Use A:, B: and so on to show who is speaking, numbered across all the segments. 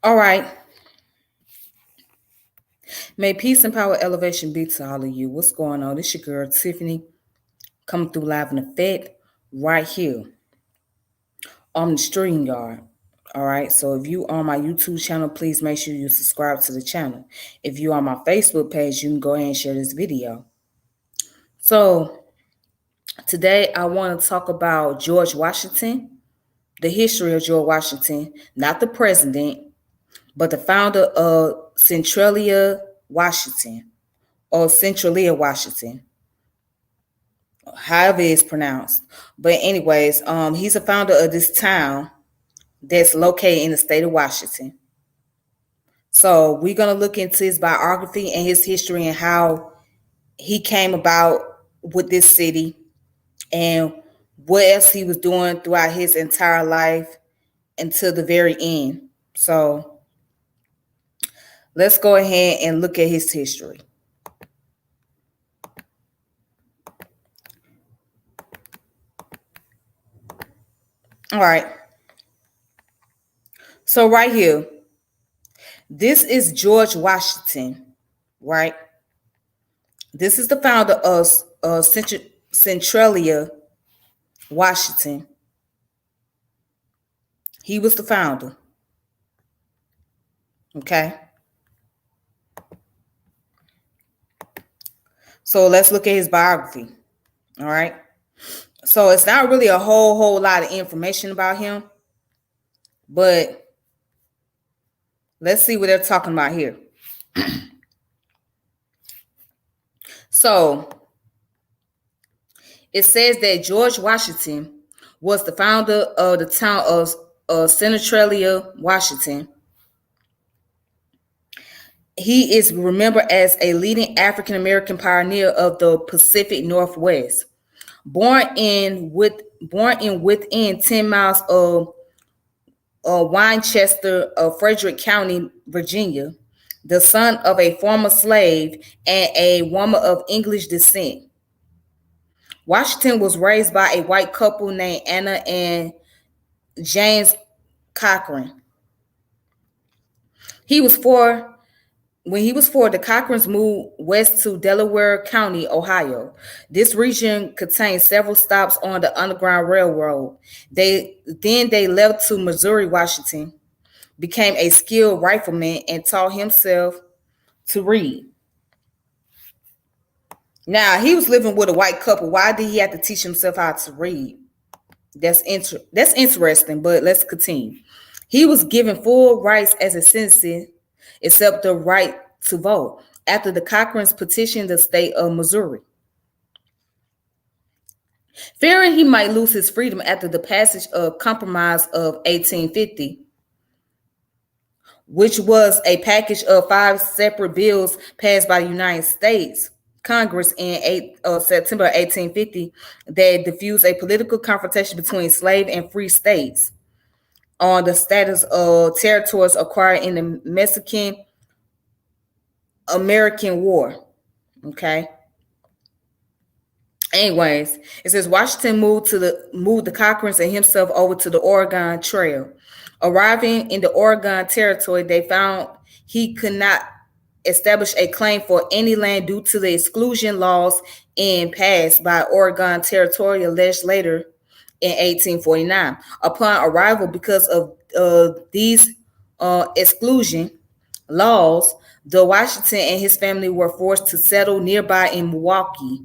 A: All right. May peace and power elevation be to all of you. What's going on? This your girl Tiffany coming through live in effect right here on the stream yard. All right. So if you on my YouTube channel, please make sure you subscribe to the channel. If you on my Facebook page, you can go ahead and share this video. So today I want to talk about George Washington, the history of George Washington, not the president, but the founder of Centralia, Washington, or Centralia, Washington, however it's pronounced. But anyways, he's a founder of this town that's located in the state of Washington. So we're gonna look into his biography and his history and how he came about with this city and what else he was doing throughout his entire life until the very end. So let's go ahead and look at his history. All right. So right here, this is George Washington, right? This is the founder of Centralia, Washington. He was the founder. Okay. So let's look at his biography. All right. So it's not really a whole lot of information about him, but let's see what they're talking about here. So it says that George Washington was the founder of the town of Centralia, Washington. He is remembered as a leading African American pioneer of the Pacific Northwest. Born in within 10 miles of Winchester, Frederick County, Virginia, the son of a former slave and a woman of English descent. Washington was raised by a white couple named Anna and James Cochran. He was four When he was four, the Cochrans moved west to Delaware County, Ohio. This region contained several stops on the Underground Railroad. They left to Missouri, Washington, became a skilled rifleman, and taught himself to read. Now, he was living with a white couple. Why did he have to teach himself how to read? That's interesting, but let's continue. He was given full rights as a citizen, except the right to vote, after the Cochrans petitioned the state of Missouri. Fearing he might lose his freedom after the passage of Compromise of 1850, which was a package of 5 separate bills passed by the United States Congress in September 1850 that diffused a political confrontation between slave and free states on the status of territories acquired in the Mexican American War. Okay. Anyways, it says Washington moved the Cochrans and himself over to the Oregon Trail. Arriving in the Oregon Territory, they found he could not establish a claim for any land due to the exclusion laws passed by Oregon Territorial legislature in 1849. Upon arrival, because of these exclusion laws, the Washington and his family were forced to settle nearby in Milwaukee.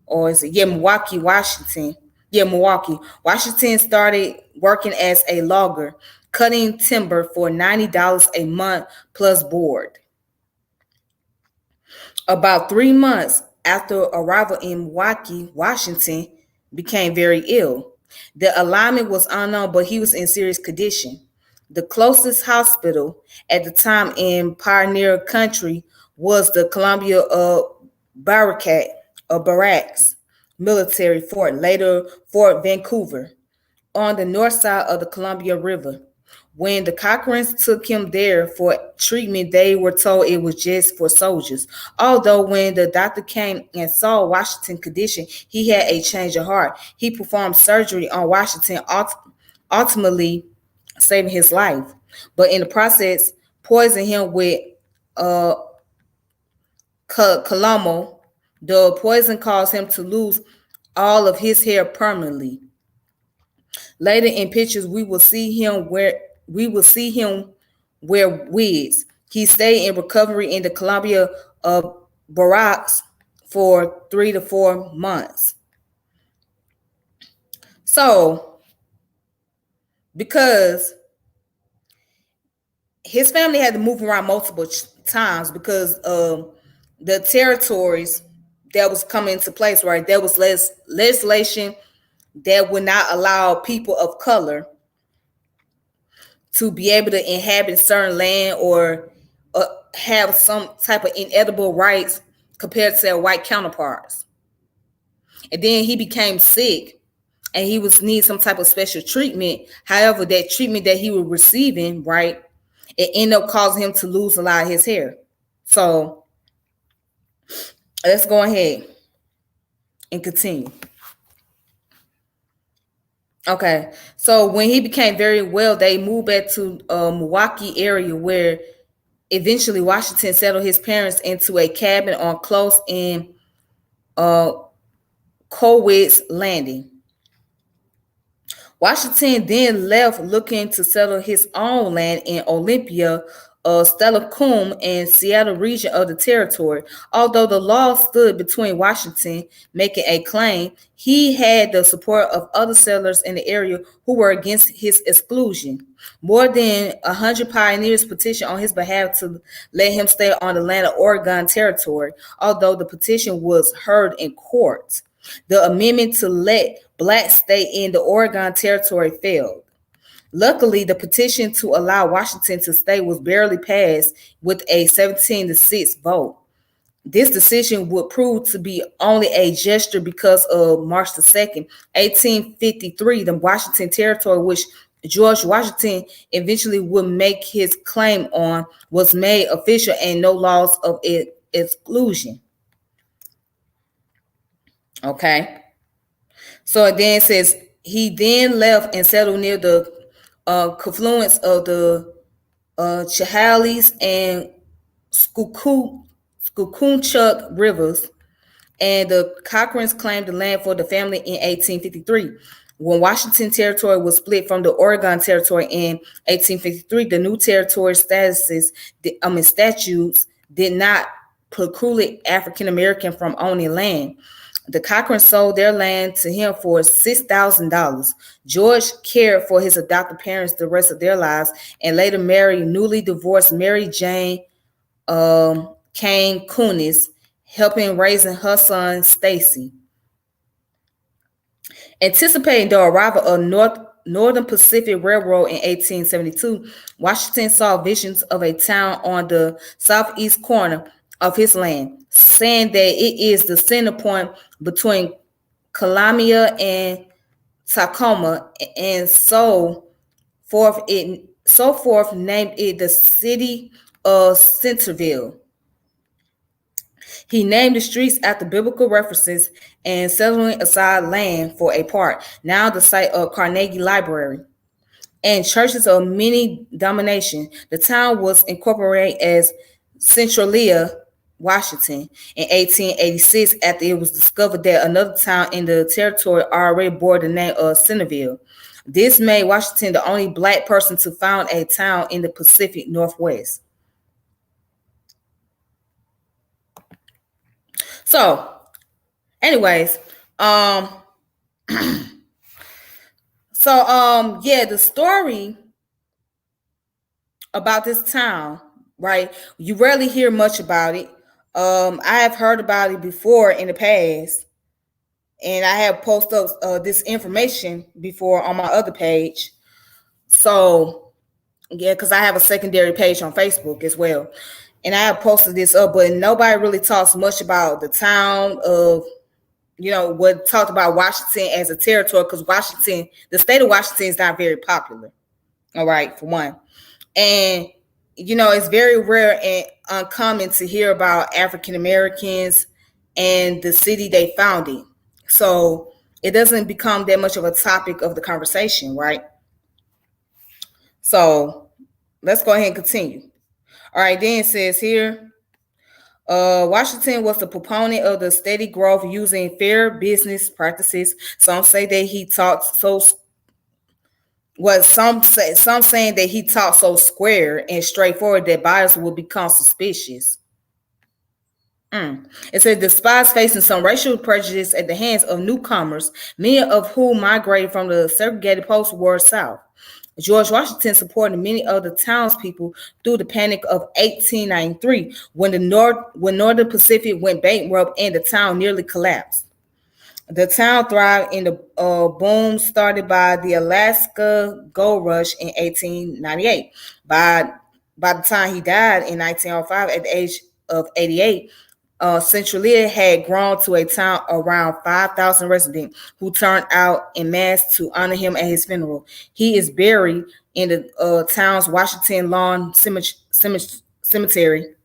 A: Or is it Milwaukee, Washington? Milwaukee. Washington started working as a logger, cutting timber for $90 a month plus board. About 3 months after arrival in Milwaukee, Washington became very ill. The alignment was unknown, but he was in serious condition. The closest hospital at the time in pioneer country was the Columbia Barracks military fort, later Fort Vancouver, on the north side of the Columbia River. When the Cochrans took him there for treatment, they were told it was just for soldiers. Although when the doctor came and saw Washington's condition, he had a change of heart. He performed surgery on Washington, ultimately saving his life. But in the process, poisoned him with uh, calomel. The poison caused him to lose all of his hair permanently. Later in pictures, we will see him wear wigs. He stayed in recovery in the Columbia Barracks for 3 to 4 months. So, because his family had to move around multiple times because the territories that was coming into place, right? There was less legislation that would not allow people of color to be able to inhabit certain land or have some type of inedible rights compared to their white counterparts. And then he became sick and he was need some type of special treatment. However, that treatment that he was receiving, right, it ended up causing him to lose a lot of his hair. So let's go ahead and continue. Okay, so when he became very well, they moved back to Milwaukee area where eventually Washington settled his parents into a cabin on close in uh, Colwitz Landing. Washington then left looking to settle his own land in Olympia, Steilacoom, and Seattle region of the territory. Although the law stood between Washington making a claim, he had the support of other settlers in the area who were against his exclusion. More than 100 pioneers petitioned on his behalf to let him stay on the land of Oregon Territory, although the petition was heard in court. The amendment to let blacks stay in the Oregon Territory failed. Luckily, the petition to allow Washington to stay was barely passed with a 17-6 vote. This decision would prove to be only a gesture because of March the 2nd, 1853, the Washington Territory, which George Washington eventually would make his claim on, was made official and no laws of exclusion. Okay. So it then says he then left and settled near the confluence of the Chehalis and Skookumchuck rivers, and the Cochrans claimed the land for the family in 1853. When Washington Territory was split from the Oregon Territory in 1853, the new territory statutes did not preclude African American from owning land. The Cochrans sold their land to him for $6,000. George cared for his adopted parents the rest of their lives and later married newly divorced Mary Jane Kane Kunis, helping raising her son Stacy. Anticipating the arrival of Northern Pacific Railroad in 1872, Washington saw visions of a town on the southeast corner of his land, saying that it is the center point between Columbia and Tacoma, and so forth. Named it the city of Centralia. He named the streets after biblical references and settling aside land for a park, now the site of Carnegie Library, and churches of many denominations. The town was incorporated as Centralia, Washington, in 1886 after it was discovered that another town in the territory already bore the name of Centerville. This made Washington the only black person to found a town in the Pacific Northwest. So, anyways, yeah, the story about this town, right? You rarely hear much about it. I have heard about it before in the past, and I have posted up this information before on my other page. So yeah, because I have a secondary page on Facebook as well, and I have posted this up, but nobody really talks much about the town of, what talked about Washington as a territory, because Washington, the state of Washington, is not very popular. All right, for one. And it's very rare and uncommon to hear about African Americans and the city they founded. So it doesn't become that much of a topic of the conversation, right? So let's go ahead and continue. All right, then it says here, Washington was the proponent of the steady growth using fair business practices. Some say that he taught so was some saying that he talked so square and straightforward that buyers would become suspicious. It said, despite facing some racial prejudice at the hands of newcomers, many of whom migrated from the segregated post-war South, George Washington supported many of the townspeople through the Panic of 1893, when Northern Pacific went bankrupt and the town nearly collapsed. The town thrived in the boom started by the Alaska Gold Rush in 1898. By the time he died in 1905, at the age of 88, Centralia had grown to a town around 5,000 residents who turned out en masse to honor him at his funeral. He is buried in the town's Washington Lawn Cemetery.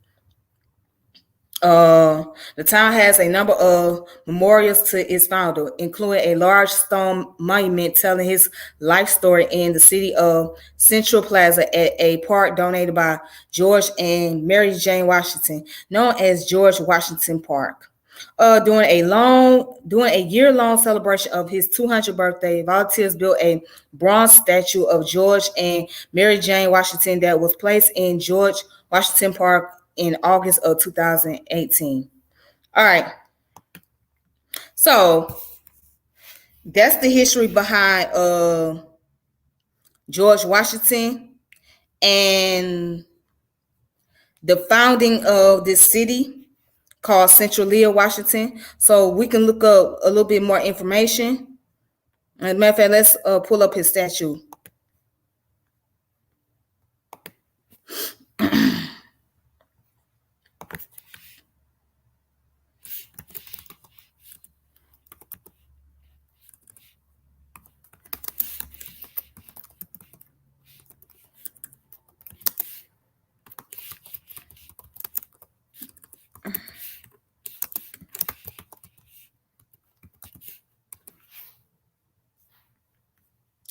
A: The town has a number of memorials to its founder, including a large stone monument telling his life story in the city of Central Plaza at a park donated by George and Mary Jane Washington, known as George Washington Park. During a year-long celebration of his 200th birthday, volunteers built a bronze statue of George and Mary Jane Washington that was placed in George Washington Park in August of 2018. All right. So that's the history behind George Washington and the founding of this city called Centralia, Washington. So we can look up a little bit more information. As a matter of fact, let's pull up his statue.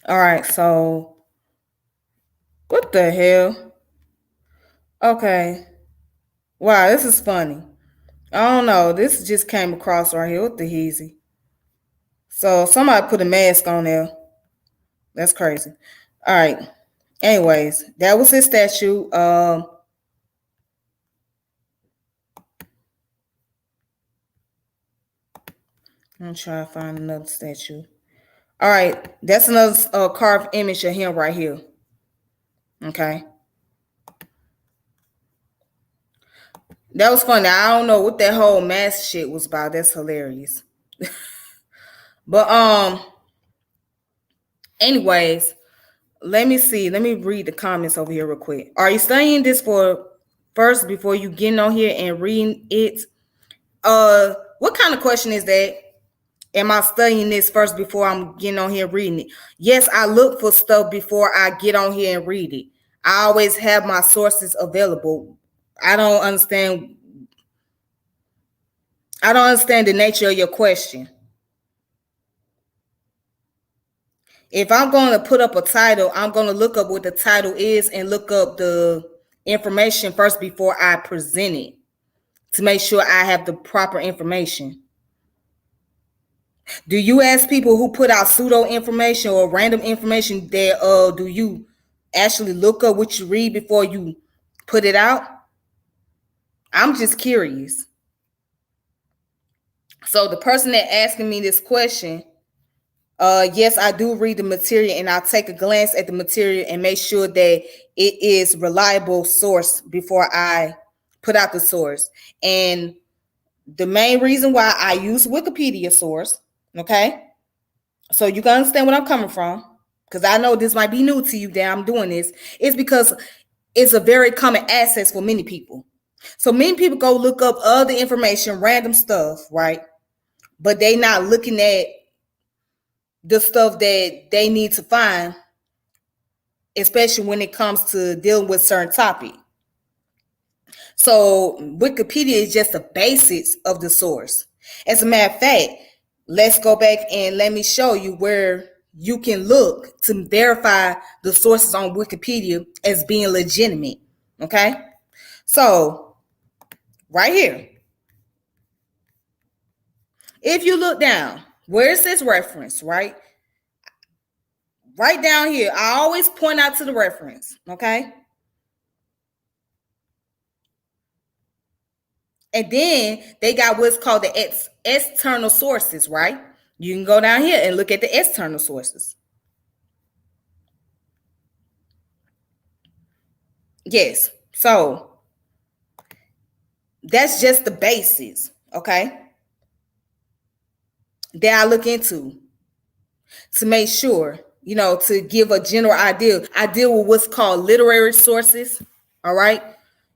A: All right, so what the hell? Okay. Wow, this is funny. I don't know. This just came across right here. What the heezy? So somebody put a mask on there. That's crazy. All right. Anyways, that was his statue. I'm trying to find another statue. All right, that's another carved image of him right here. Okay. That was funny. I don't know what that whole mask shit was about. That's hilarious. But anyways, let me see. Let me read the comments over here real quick. Are you studying this for first before you getting on here and reading it? What kind of question is that? Am I studying this first before I'm getting on here reading it? Yes, I look for stuff before I get on here and read it. I always have my sources available. I don't understand the nature of your question. If I'm going to put up a title, I'm going to look up what the title is and look up the information first before I present it to make sure I have the proper information. Do you ask people who put out pseudo information or random information that do you actually look up what you read before you put it out? I'm just curious. So the person that asking me this question, yes, I do read the material and I'll take a glance at the material and make sure that it is reliable source before I put out the source. And the main reason why I use Wikipedia source Okay? So you can understand what I'm coming from. Because I know this might be new to you that I'm doing this. It's because it's a very common access for many people. So many people go look up other information, random stuff, right? But they not looking at the stuff that they need to find, especially when it comes to dealing with certain topic. So Wikipedia is just the basics of the source. As a matter of fact, let's go back and let me show you where you can look to verify the sources on Wikipedia as being legitimate. Okay? So, right here, if you look down, where it says reference, right? Right down here, I always point out to the reference, okay? And then they got what's called the external sources, right? You can go down here and look at the external sources. Yes. So that's just the basics, okay? That I look into to make sure, to give a general idea. I deal with what's called literary sources, all right?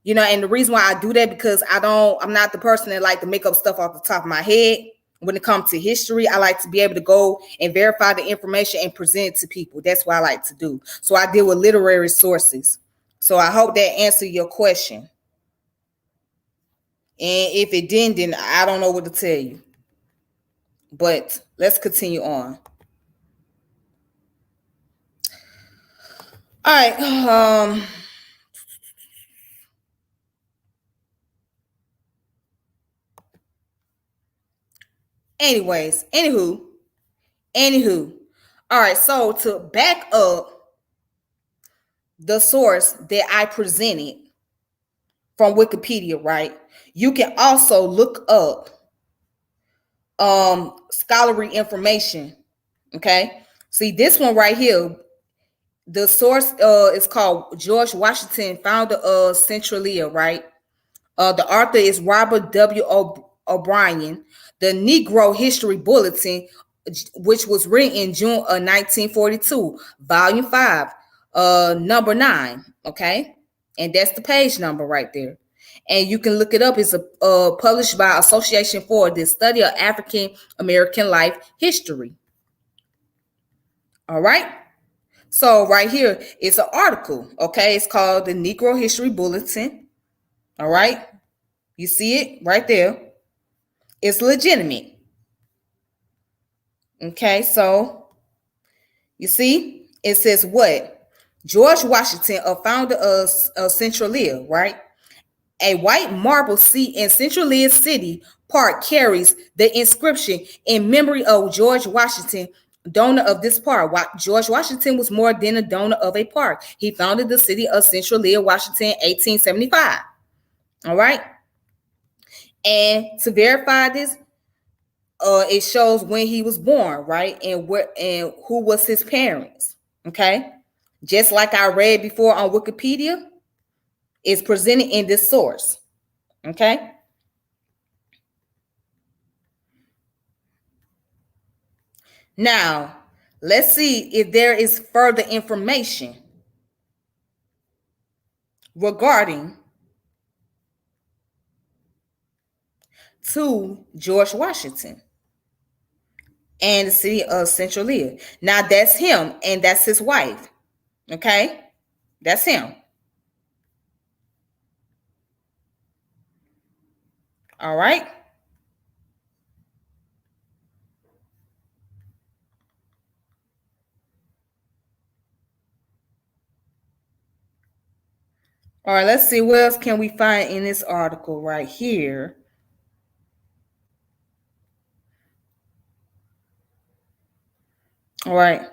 A: And the reason why I do that because I'm not the person that like to make up stuff off the top of my head. When it comes to history, I like to be able to go and verify the information and present it to people. That's what I like to do. So I deal with literary sources. So I hope that answered your question. And if it didn't, then I don't know what to tell you. But let's continue on. All right. Anyways, anywho. All right, so to back up the source that I presented from Wikipedia, right? You can also look up scholarly information. Okay. See this one right here. The source is called George Washington, founder of Centralia, right? The author is Robert W. O'Brien. The Negro History Bulletin, which was written in June of 1942, volume 5, number 9. Okay. And that's the page number right there. And you can look it up. It's published by Association for the Study of African American Life History. All right. So right here is an article. Okay. It's called the Negro History Bulletin. All right. You see it right there. It's legitimate. Okay. So you see, it says what? George Washington, a founder of Centralia, right? A white marble seat in Centralia City Park carries the inscription in memory of George Washington, donor of this park. George Washington was more than a donor of a park. He founded the city of Centralia, Washington, 1875. All right. And to verify this, it shows when he was born, right? And who was his parents. Okay. Just like I read before on Wikipedia, it's presented in this source. Okay. Now, let's see if there is further information regarding to George Washington and the city of Centralia. Now, that's him and that's his wife. Okay? That's him. All right? All right, let's see what else can we find in this article right here. All right.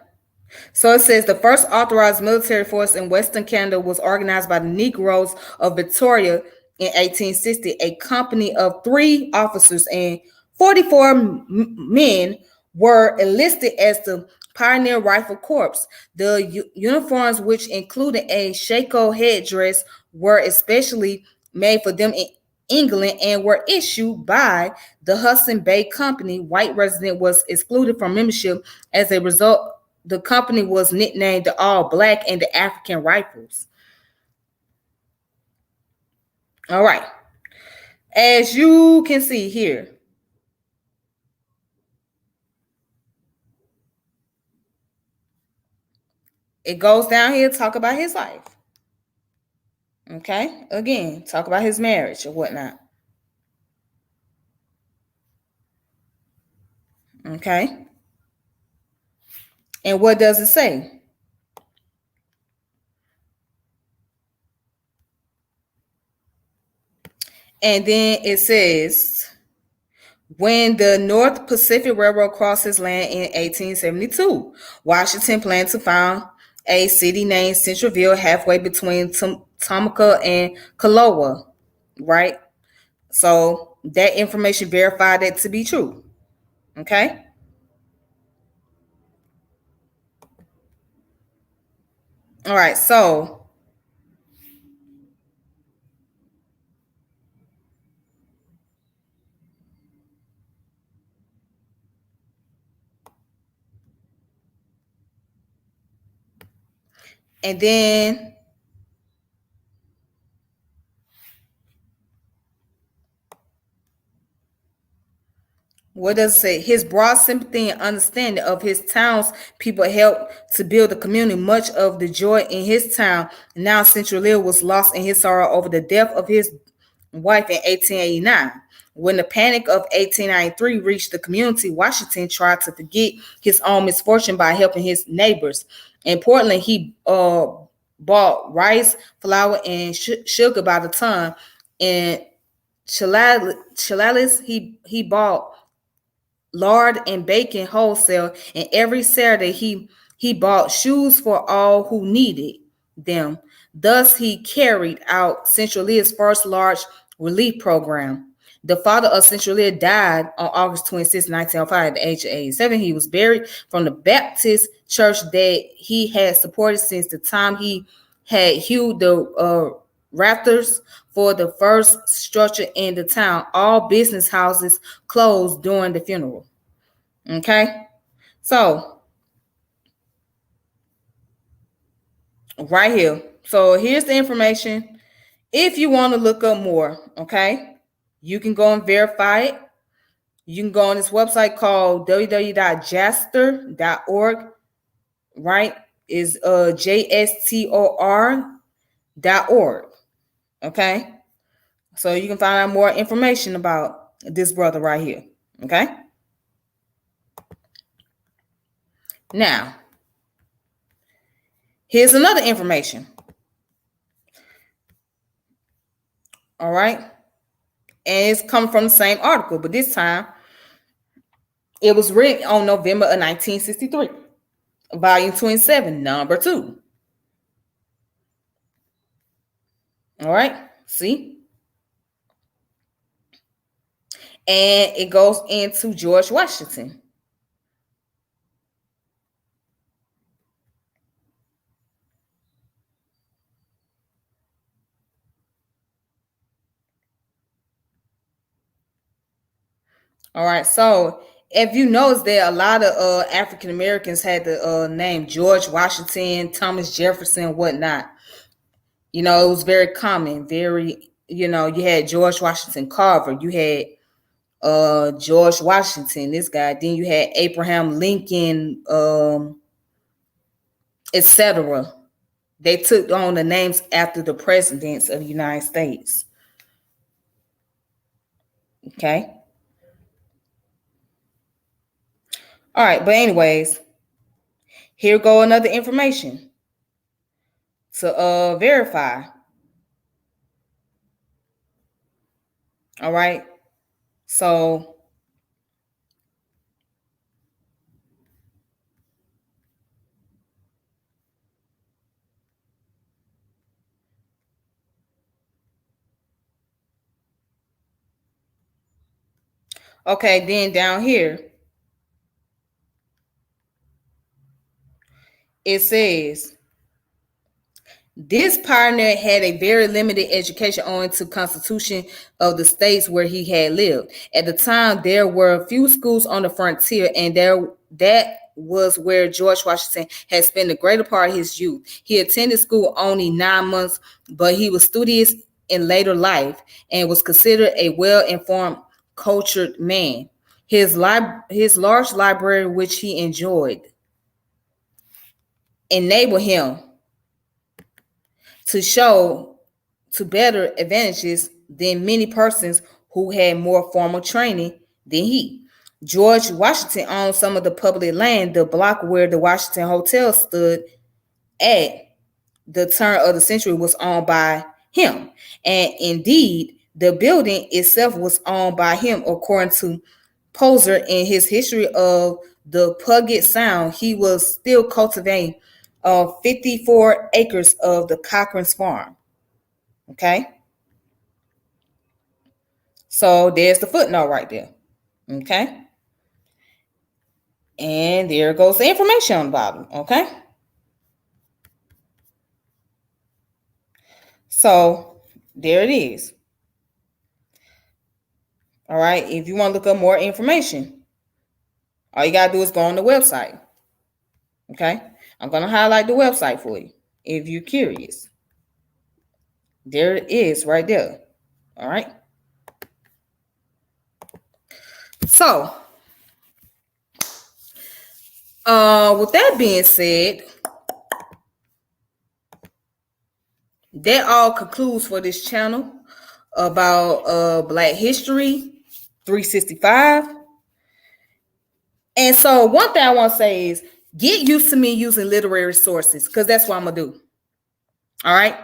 A: So it says the first authorized military force in Western Canada was organized by the Negroes of Victoria in 1860. A company of 3 officers and 44 men were enlisted as the Pioneer Rifle Corps. The uniforms, which included a shako headdress, were especially made for them England, and were issued by the Hudson Bay Company. White resident was excluded from membership. As a result, the company was nicknamed the All Black and the African Rifles. All right. As you can see here, it goes down here, talk about his life. Okay. Again, talk about his marriage or whatnot. Okay. And what does it say? And then it says, when the North Pacific Railroad crossed his land in 1872, Washington planned to found a city named Centralia, halfway between Tomaka and Kaloa, right? So that information verified that to be true. Okay. All right. So and then what does it say? His broad sympathy and understanding of his town's people helped to build the community. Much of the joy in his town, now Centralia, was lost in his sorrow over the death of his wife in 1889. When the Panic of 1893 reached the community, Washington tried to forget his own misfortune by helping his neighbors. In Portland, he bought rice, flour, and sugar by the ton. In Chilalis, he bought lard and bacon wholesale, and every Saturday he bought shoes for all who needed them. Thus he carried out Centralia's first large relief program. The father of Centralia died on August 26, 1905, at the age of 87. He was buried from the Baptist church that he had supported since the time he had hewed the rafters for the first structure in the town. All business houses closed during the funeral. Okay, so right here. So here's the information. If you want to look up more, okay, you can go and verify it. You can go on this website called www.jastor.org, right? Is JSTOR.org. Okay. So you can find out more information about this brother right here. Okay. Now, here's another information. All right. And it's coming from the same article, but this time it was written on November of 1963, volume 27, number 2. All right. See? And it goes into George Washington. All right. So if you notice that a lot of African Americans had the name George Washington, Thomas Jefferson, whatnot. You know, it was very common, very, you had George Washington Carver, you had George Washington, this guy, then you had Abraham Lincoln, etc. They took on the names after the presidents of the United States. Okay. All right, but anyways, here go another information to verify. All right. So okay, then down here it says This pioneer had a very limited education owing to constitution of the states where he had lived. At the time, there were few schools on the frontier, and that was where George Washington had spent the greater part of his youth. He attended school only 9 months, but he was studious in later life and was considered a well-informed, cultured man. His large library, which he enjoyed, enabled him to show to better advantages than many persons who had more formal training than he. George Washington owned some of the public land. The block where the Washington Hotel stood at the turn of the century was owned by him. And indeed, the building itself was owned by him, according to Poser in his history of the Puget Sound. He was still cultivating 54 acres of the Cochran's farm. Okay. So there's the footnote right there. Okay. And there goes the information on the bottom. Okay. So there it is. All right. If you want to look up more information, all you got to do is go on the website. Okay. I'm going to highlight the website for you if you're curious. There it is right there. All right. So, with that being said, that all concludes for this channel about Black History 365. And so one thing I want to say is get used to me using literary sources, because that's what I'm going to do. All right.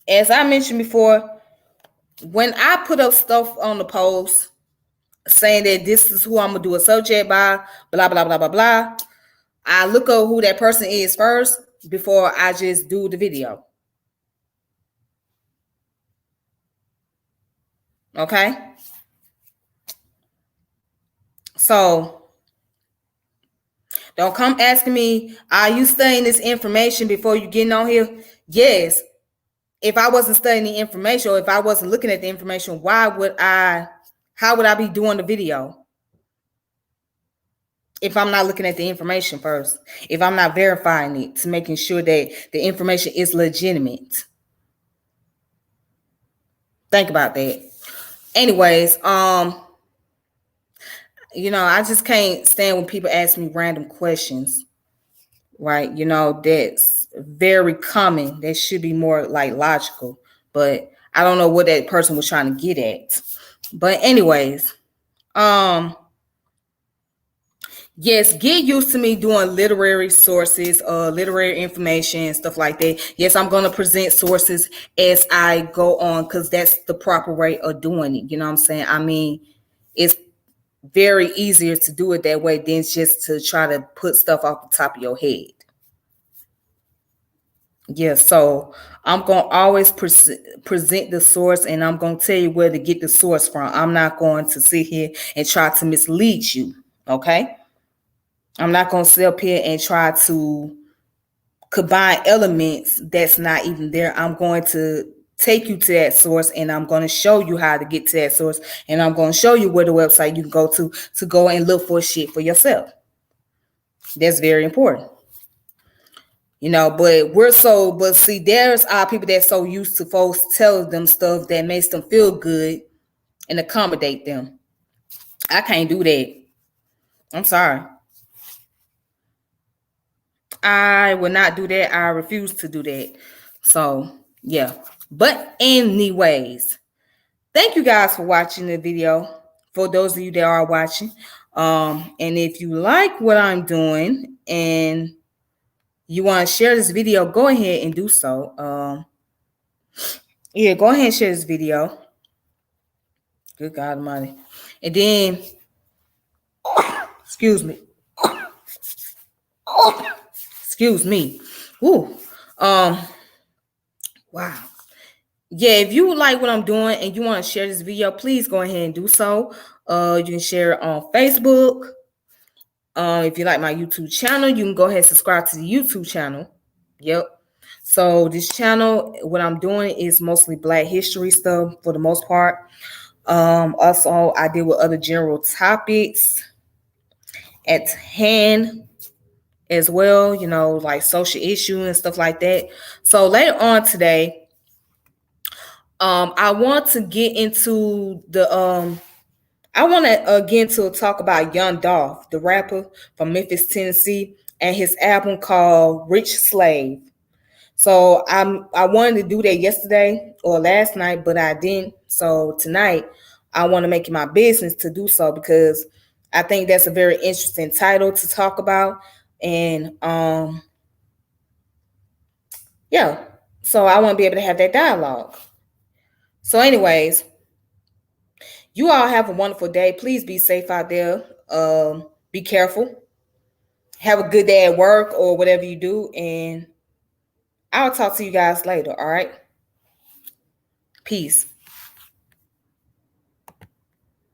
A: As I mentioned before, when I put up stuff on the post saying that this is who I'm going to do a subject by, blah, blah, blah, blah, blah, I look up who that person is first before I just do the video. Okay? So, don't come asking me, are you studying this information before you getting on here? Yes. If I wasn't studying the information, or if I wasn't looking at the information, how would I be doing the video? If I'm not looking at the information first, if I'm not verifying it to making sure that the information is legitimate. Think about that. Anyways, I just can't stand when people ask me random questions, right? That's very common. That should be more like logical, but I don't know what that person was trying to get at. But anyways, yes, get used to me doing literary sources, literary information, stuff like that. Yes, I'm going to present sources as I go on, because that's the proper way of doing it. You know what I'm saying? I mean, it's very easier to do it that way than just to try to put stuff off the top of your head. Yeah, so I'm going to always present the source, and I'm going to tell you where to get the source from. I'm not going to sit here and try to mislead you, okay? I'm not going to sit up here and try to combine elements that's not even there. I'm going to take you to that source, and I'm going to show you how to get to that source, and I'm going to show you where the website you can go to go and look for shit for yourself. That's very important. But see, there's people that's so used to folks telling them stuff that makes them feel good and accommodate them. I can't do that. I'm sorry. I will not do that. I refuse to do that. So, yeah. But anyways, thank you guys for watching the video. For those of you that are watching. And if you like what I'm doing and you want to share this video, go ahead and do so. Go ahead and share this video. Good God Almighty. And then, excuse me. Excuse me. Ooh. Wow. Yeah, if you like what I'm doing and you want to share this video, please go ahead and do so. You can share it on Facebook, If you like my YouTube channel, you can go ahead and subscribe to the YouTube channel. Yep. So this channel, what I'm doing is mostly Black history stuff for the most part. Also, I deal with other general topics at hand as well, like social issue and stuff like that. So later on today, I want to get into I want to again to talk about Young Dolph, the rapper from Memphis, Tennessee, and his album called Rich Slave. So I wanted to do that yesterday or last night, but I didn't. So tonight I want to make it my business to do so because I think that's a very interesting title to talk about. And yeah, so I want to be able to have that dialogue. So, anyways, you all have a wonderful day. Please be safe out there. Be careful. Have a good day at work or whatever you do. And I'll talk to you guys later. All right. Peace.